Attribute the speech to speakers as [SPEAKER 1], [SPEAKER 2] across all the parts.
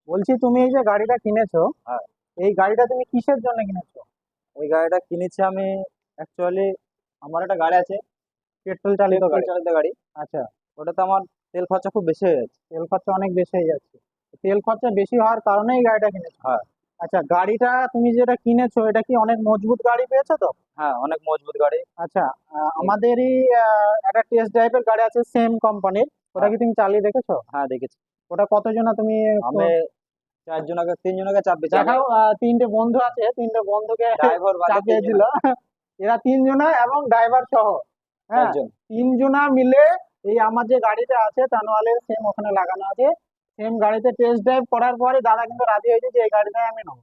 [SPEAKER 1] বলছি তুমি এই যে গাড়িটা কিনেছো,
[SPEAKER 2] হ্যাঁ,
[SPEAKER 1] এই গাড়িটা তুমি কিসের জন্য কিনেছো?
[SPEAKER 2] এই গাড়িটা কিনেছি আমি। অ্যাকচুয়ালি আমার একটা গাড়ি আছে,
[SPEAKER 1] পেট্রোল চালিত
[SPEAKER 2] পেট্রোল
[SPEAKER 1] গাড়ি।
[SPEAKER 2] চালিত গাড়ি।
[SPEAKER 1] আচ্ছা।
[SPEAKER 2] ওটাতে আমার তেল খরচা খুব বেশি হয়ে যাচ্ছে।
[SPEAKER 1] তেল খরচা অনেক বেশি হয়ে যাচ্ছে। তেল খরচা বেশি হওয়ার কারণে এই গাড়িটা কিনেছো?
[SPEAKER 2] হ্যাঁ।
[SPEAKER 1] আচ্ছা, গাড়িটা তুমি যেটা কিনেছো এটা কি অনেক মজবুত গাড়ি পেয়েছো তো?
[SPEAKER 2] হ্যাঁ, অনেক মজবুত গাড়ি।
[SPEAKER 1] আচ্ছা। আমাদেরই একটা টেস্ট ড্রাইভের গাড়ি আছে সেম কোম্পানির, ওটা
[SPEAKER 2] হ্যাঁ।
[SPEAKER 1] কি তুমি চালিয়ে দেখেছো?
[SPEAKER 2] হ্যাঁ, দেখেছি।
[SPEAKER 1] ওটা কতজনা তুমি
[SPEAKER 2] আমি তিনজনকে চাপিয়েছি আমি।
[SPEAKER 1] দেখাও। তিনটে বন্ধু আছে, তিনটে বন্ধুকে
[SPEAKER 2] ড্রাইভার বাদে
[SPEAKER 1] চাপিয়ে
[SPEAKER 2] তিনজন
[SPEAKER 1] দিল।
[SPEAKER 2] আছে।
[SPEAKER 1] এরা তিনজনা এবং ড্রাইভার সহ। হ্যাঁ,
[SPEAKER 2] চারজন।
[SPEAKER 1] তিনজনা মিলে এই আমার যে গাড়িটা আছে টানোয়ালের সেম ওখানে লাগানো আছে, সেম গাড়িতে টেস্ট ড্রাইভ করার পরে দাদা কিন্তু রাজি হয়েছে যে এই গাড়িটাই আমি নেবো।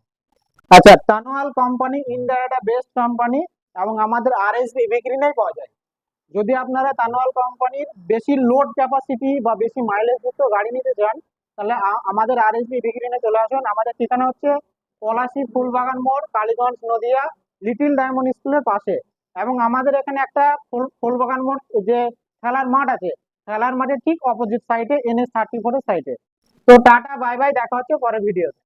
[SPEAKER 1] আচ্ছা, টানোয়াল কোম্পানি ইন্ডিয়ার একটা বেস্ট কোম্পানি এবং আমাদের আরএসবি বিক্রি নেই পাওয়া যায়। যদি আপনারা টানোয়াল কোম্পানির বেশি লোড ক্যাপাসিটি বা বেশি মাইলেজ যুক্ত গাড়ি নিতে চান, তাহলে আমাদের আরএসবি বিক্রিনে চলে আসুন। আমাদের ঠিকানা হচ্ছে পলাশী ফুলবাগান মোড়, কালীগঞ্জ, নদিয়া, লিটিল ডায়মন্ড স্কুলের পাশে। এবং আমাদের এখানে একটা ফুলবাগান মোড় যে খেলার মাঠ আছে, খেলার মাঠের ঠিক অপোজিট সাইডে NH34 সাইডে। তো টাটা, বাই বাই, দেখা হচ্ছে পরের ভিডিওতে।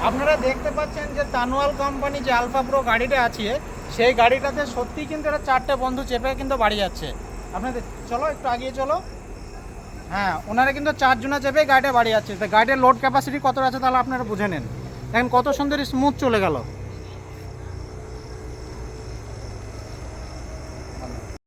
[SPEAKER 1] আপনারা দেখতে পাচ্ছেন যে তানোয়াল কোম্পানি যে আলফা প্রো গাড়িটা আছে, সেই গাড়িটাতে সত্যি কিন্তু এটা চারটে বন্ধু চেপে কিন্তু বাড়ি যাচ্ছে। আপনাদের চলো একটু আগিয়ে চলো। হ্যাঁ, ওনারা কিন্তু চারজনা চেপে গাড়িটা বাড়ি যাচ্ছে। তো গাড়িটার লোড ক্যাপাসিটি কত আছে তাহলে আপনারা বুঝে নেন। এখন কত সুন্দর স্মুথ চলে গেল।